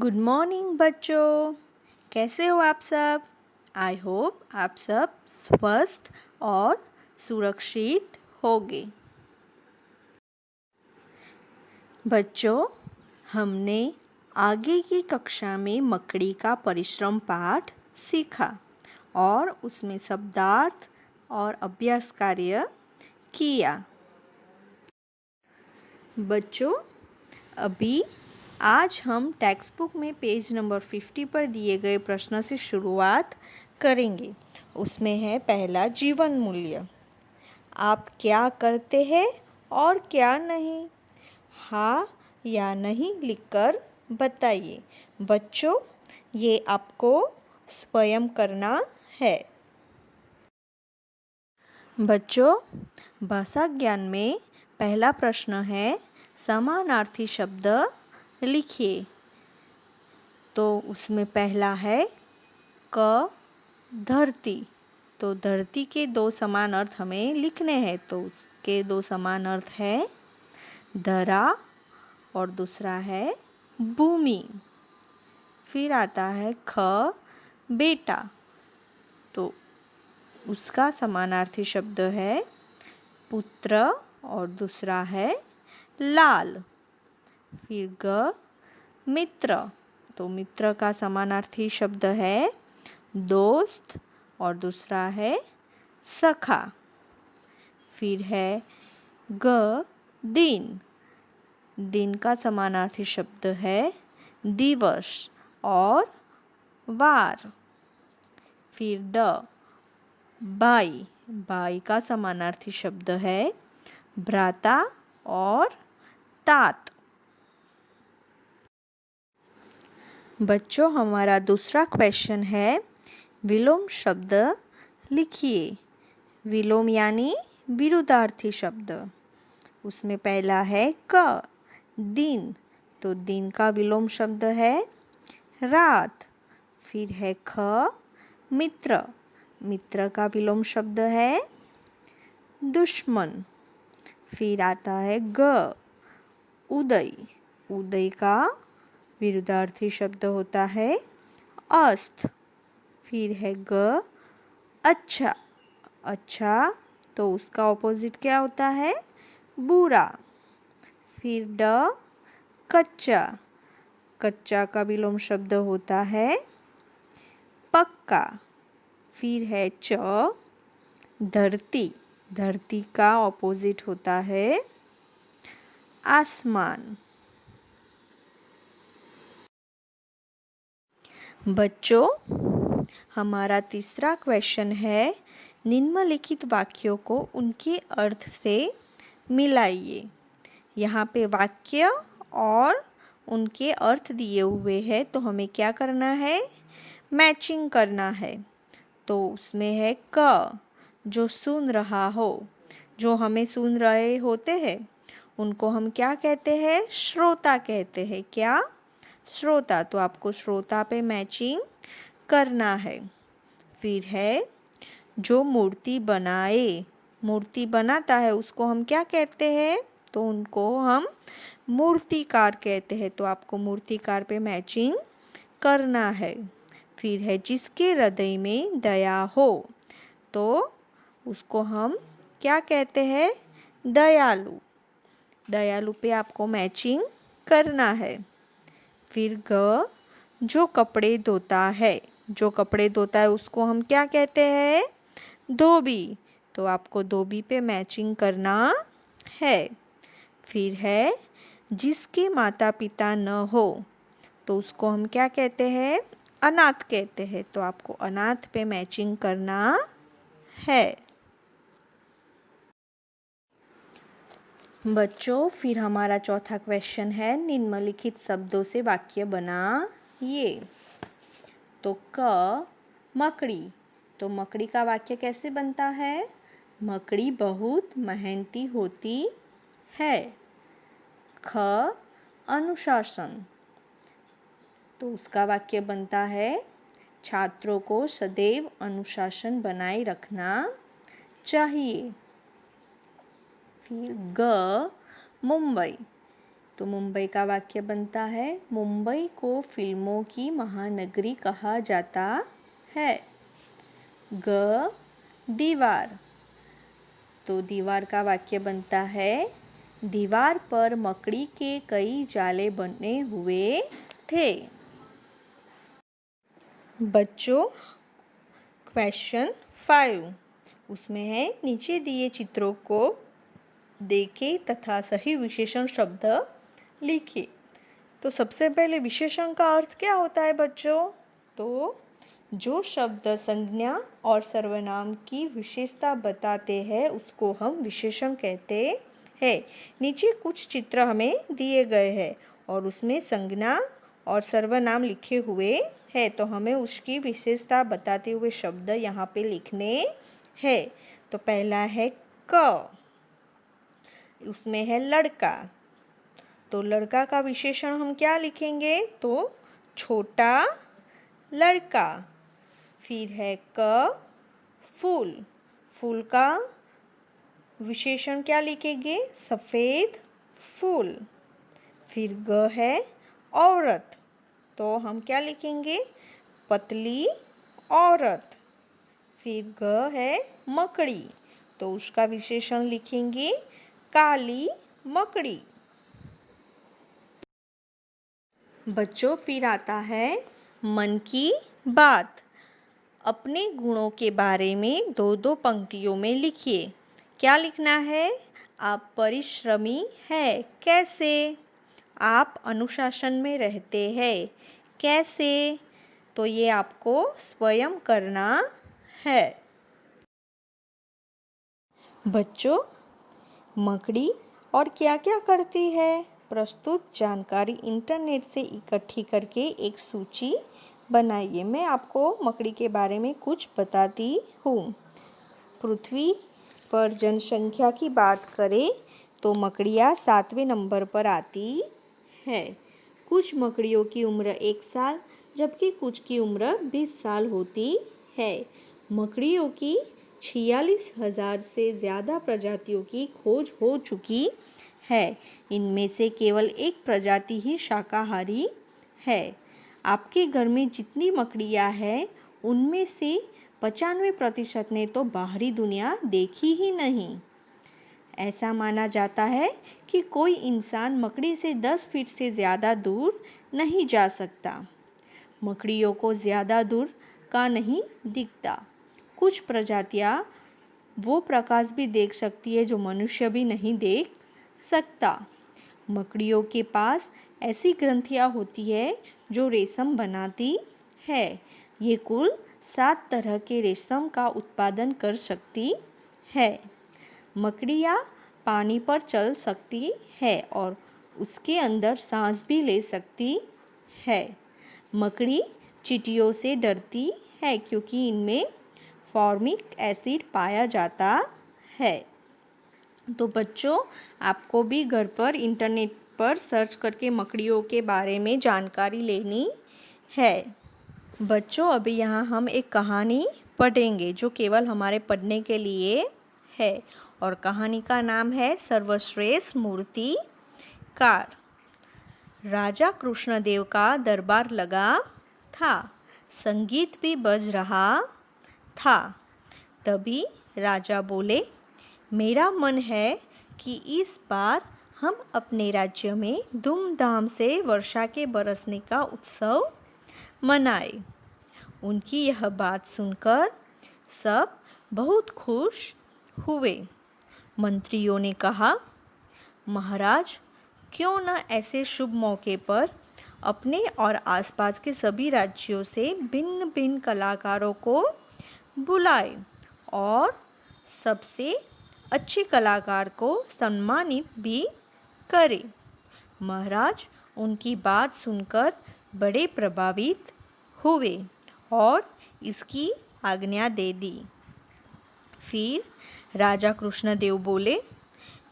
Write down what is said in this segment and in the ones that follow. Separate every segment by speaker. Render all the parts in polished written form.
Speaker 1: Good morning बच्चों। कैसे हो आप सब? आई होप आप सब स्वस्थ और सुरक्षित होंगे। बच्चों, हमने आगे की कक्षा में मकड़ी का परिश्रम पाठ सीखा और उसमें शब्दार्थ और अभ्यास कार्य किया। बच्चों, अभी आज हम टेक्स्ट बुक में पेज नंबर 50 पर दिए गए प्रश्न से शुरुआत करेंगे। उसमें है पहला जीवन मूल्य। आप क्या करते हैं और क्या नहीं? हाँ या नहीं लिखकर बताइए। बच्चों, ये आपको स्वयं करना है। बच्चों, भाषा ज्ञान में पहला प्रश्न है समानार्थी शब्द लिखिए। तो उसमें पहला है क धरती। तो धरती के दो समान अर्थ हमें लिखने हैं। तो उसके दो समान अर्थ है धरा और दूसरा है भूमि। फिर आता है ख बेटा। तो उसका समानार्थी शब्द है पुत्र और दूसरा है लाल। फिर ग मित्र। तो मित्र का समानार्थी शब्द है दोस्त और दूसरा है सखा। फिर है ग दिन। दिन का समानार्थी शब्द है दिवस और वार। फिर ड भाई। भाई का समानार्थी शब्द है भ्राता और तात। बच्चों, हमारा दूसरा क्वेश्चन है विलोम शब्द लिखिए। विलोम यानी विरुद्धार्थी शब्द। उसमें पहला है क दिन। तो दिन का विलोम शब्द है रात। फिर है ख मित्र। मित्र का विलोम शब्द है दुश्मन। फिर आता है ग उदय। उदय का विरुद्धार्थी शब्द होता है अस्त। फिर है ग अच्छा। अच्छा तो उसका ऑपोजिट क्या होता है बुरा। फिर ड कच्चा। कच्चा का विलोम शब्द होता है पक्का। फिर है च धरती। धरती का ऑपोजिट होता है आसमान। बच्चों, हमारा तीसरा क्वेश्चन है निम्नलिखित वाक्यों को उनके अर्थ से मिलाइए। यहाँ पे वाक्य और उनके अर्थ दिए हुए हैं, तो हमें क्या करना है मैचिंग करना है। तो उसमें है क जो सुन रहा हो। जो हमें सुन रहे होते हैं उनको हम क्या कहते हैं श्रोता कहते हैं। क्या श्रोता। तो आपको श्रोता पे मैचिंग करना है। फिर है जो मूर्ति बनाए। मूर्ति बनाता है उसको हम क्या कहते हैं? तो उनको हम मूर्तिकार कहते हैं। तो आपको मूर्तिकार पे मैचिंग करना है। फिर है जिसके हृदय में दया हो। तो उसको हम क्या कहते हैं दयालु। दयालु पे आपको मैचिंग करना है। फिर ग जो कपड़े धोता है। जो कपड़े धोता है उसको हम क्या कहते हैं धोबी। तो आपको धोबी पे मैचिंग करना है। फिर है जिसके माता पिता न हो। तो उसको हम क्या कहते हैं अनाथ कहते हैं। तो आपको अनाथ पे मैचिंग करना है। बच्चों, फिर हमारा चौथा क्वेश्चन है निम्नलिखित शब्दों से वाक्य बनाइए। तो क मकड़ी। तो मकड़ी का वाक्य कैसे बनता है मकड़ी बहुत मेहनती होती है। ख अनुशासन। तो उसका वाक्य बनता है छात्रों को सदैव अनुशासन बनाए रखना चाहिए। फिर ग मुंबई। तो मुंबई का वाक्य बनता है, मुंबई को फिल्मों की महानगरी कहा जाता है। ग, दीवार। तो दीवार का वाक्य बनता है, दीवार पर मकड़ी के कई जाले बने हुए थे। बच्चों, क्वेश्चन 5 उसमें है, नीचे दिए चित्रों को देखें तथा सही विशेषण शब्द लिखिए। तो सबसे पहले विशेषण का अर्थ क्या होता है बच्चों? तो जो शब्द संज्ञा और सर्वनाम की विशेषता बताते हैं उसको हम विशेषण कहते हैं। नीचे कुछ चित्र हमें दिए गए हैं और उसमें संज्ञा और सर्वनाम लिखे हुए हैं, तो हमें उसकी विशेषता बताते हुए शब्द यहाँ पे लिखने हैं। तो पहला है क, उसमें है लड़का। तो लड़का का विशेषण हम क्या लिखेंगे? तो छोटा लड़का। फिर है क, फूल। फूल का विशेषण क्या लिखेंगे? सफेद फूल। फिर ग है औरत। तो हम क्या लिखेंगे? पतली औरत। फिर ग है मकड़ी। तो उसका विशेषण लिखेंगे काली मकड़ी। बच्चों, फिर आता है मन की बात। अपने गुणों के बारे में 2-2 पंक्तियों में लिखिए। क्या लिखना है? आप परिश्रमी हैं। कैसे? आप अनुशासन में रहते हैं। कैसे? तो ये आपको स्वयं करना है। बच्चों, मकड़ी और क्या क्या करती है? प्रस्तुत जानकारी इंटरनेट से इकट्ठी करके एक सूची बनाइए। मैं आपको मकड़ी के बारे में कुछ बताती हूँ। पृथ्वी पर जनसंख्या की बात करें तो मकड़ियाँ 7वें नंबर पर आती है। कुछ मकड़ियों की उम्र 1 साल जबकि कुछ की उम्र 20 साल होती है। मकड़ियों की 46,000 से ज़्यादा प्रजातियों की खोज हो चुकी है। इनमें से केवल एक प्रजाति ही शाकाहारी है। आपके घर में जितनी मकड़ियाँ हैं उनमें से 95% ने तो बाहरी दुनिया देखी ही नहीं। ऐसा माना जाता है कि कोई इंसान मकड़ी से 10 फीट से ज़्यादा दूर नहीं जा सकता। मकड़ियों को ज़्यादा दूर का नहीं दिखता। कुछ प्रजातियां वो प्रकाश भी देख सकती है जो मनुष्य भी नहीं देख सकता। मकड़ियों के पास ऐसी ग्रंथियां होती है जो रेशम बनाती है। ये कुल 7 तरह के रेशम का उत्पादन कर सकती है। मकड़ियाँ पानी पर चल सकती है और उसके अंदर सांस भी ले सकती है। मकड़ी चींटियों से डरती है क्योंकि इनमें फॉर्मिक एसिड पाया जाता है। तो बच्चों, आपको भी घर पर इंटरनेट पर सर्च करके मकड़ियों के बारे में जानकारी लेनी है। बच्चों, अभी यहाँ हम एक कहानी पढ़ेंगे जो केवल हमारे पढ़ने के लिए है और कहानी का नाम है सर्वश्रेष्ठ मूर्तिकार। राजा कृष्णदेव का दरबार लगा था। संगीत भी बज रहा था। तभी राजा बोले, मेरा मन है कि इस बार हम अपने राज्य में धूमधाम से वर्षा के बरसने का उत्सव मनाए। उनकी यह बात सुनकर सब बहुत खुश हुए। मंत्रियों ने कहा, महाराज, क्यों न ऐसे शुभ मौके पर अपने और आसपास के सभी राज्यों से भिन्न भिन्न कलाकारों को बुलाए और सबसे अच्छे कलाकार को सम्मानित भी करें। महाराज उनकी बात सुनकर बड़े प्रभावित हुए और इसकी आज्ञा दे दी। फिर राजा कृष्णदेव बोले,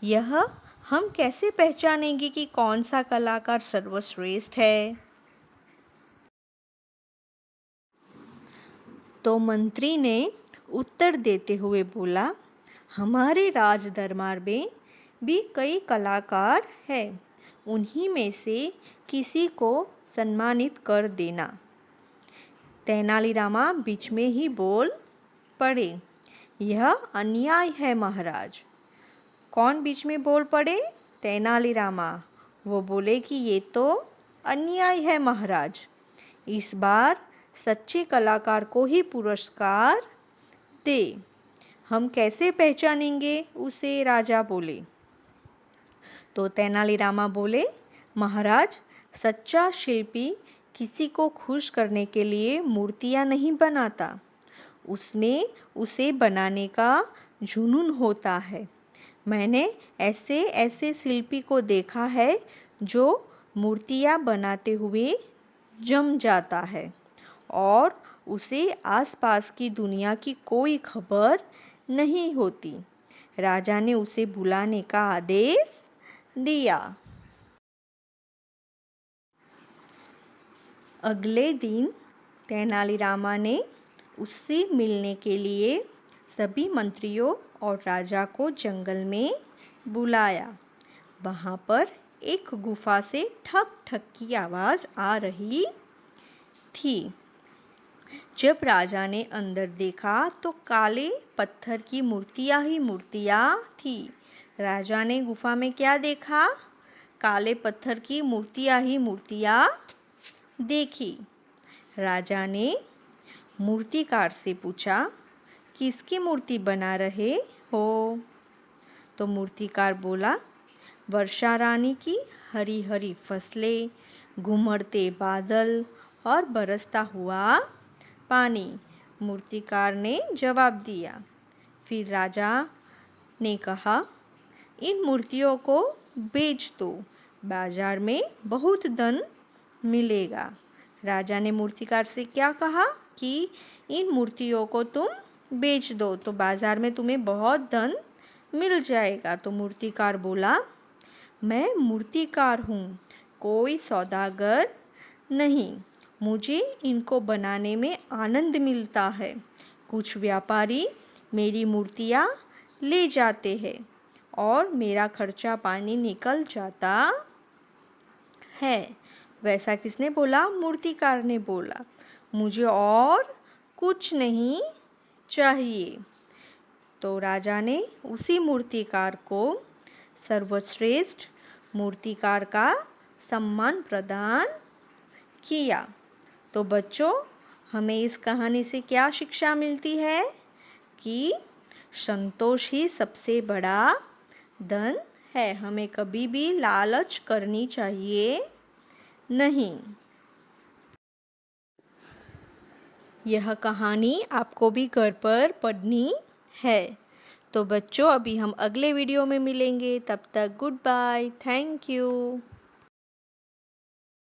Speaker 1: यह हम कैसे पहचानेंगे कि कौन सा कलाकार सर्वश्रेष्ठ है? तो मंत्री ने उत्तर देते हुए बोला, हमारे राज दरबार में भी कई कलाकार हैं। उन्हीं में से किसी को सम्मानित कर देना। तेनालीरामा बीच में ही बोल पड़े, यह अन्याय है महाराज। कौन बीच में बोल पड़े? तेनालीरामा। वो बोले कि ये तो अन्याय है महाराज। इस बार सच्चे कलाकार को ही पुरस्कार दे। हम कैसे पहचानेंगे उसे? राजा बोले। तो तेनालीरामा बोले, महाराज, सच्चा शिल्पी किसी को खुश करने के लिए मूर्तियां नहीं बनाता, उसमें उसे बनाने का जुनून होता है। मैंने ऐसे ऐसे शिल्पी को देखा है जो मूर्तियां बनाते हुए जम जाता है और उसे आसपास की दुनिया की कोई खबर नहीं होती। राजा ने उसे बुलाने का आदेश दिया। अगले दिन तेनालीरामा ने उससे मिलने के लिए सभी मंत्रियों और राजा को जंगल में बुलाया। वहाँ पर एक गुफा से ठक ठक की आवाज़ आ रही थी। जब राजा ने अंदर देखा तो काले पत्थर की मूर्तियां ही मूर्तियां थी। राजा ने गुफा में क्या देखा? काले पत्थर की मूर्तियां ही मूर्तियां देखी। राजा ने मूर्तिकार से पूछा, किसकी मूर्ति बना रहे हो? तो मूर्तिकार बोला, वर्षा रानी की हरी हरी फसलें, घुमड़ते बादल और बरसता हुआ पानी। मूर्तिकार ने जवाब दिया। फिर राजा ने कहा, इन मूर्तियों को बेच दो, बाजार में बहुत धन मिलेगा। राजा ने मूर्तिकार से क्या कहा कि इन मूर्तियों को तुम बेच दो तो बाजार में तुम्हें बहुत धन मिल जाएगा। तो मूर्तिकार बोला, मैं मूर्तिकार हूँ, कोई सौदागर नहीं। मुझे इनको बनाने में आनंद मिलता है। कुछ व्यापारी मेरी मूर्तियाँ ले जाते हैं और मेरा खर्चा पानी निकल जाता है। वैसा किसने बोला? मूर्तिकार ने बोला। मुझे और कुछ नहीं चाहिए। तो राजा ने उसी मूर्तिकार को सर्वश्रेष्ठ मूर्तिकार का सम्मान प्रदान किया। तो बच्चों, हमें इस कहानी से क्या शिक्षा मिलती है? कि संतोष ही सबसे बड़ा धन है। हमें कभी भी लालच करनी चाहिए नहीं। यह कहानी आपको भी घर पर पढ़नी है। तो बच्चों, अभी हम अगले वीडियो में मिलेंगे। तब तक गुड बाय, थैंक यू।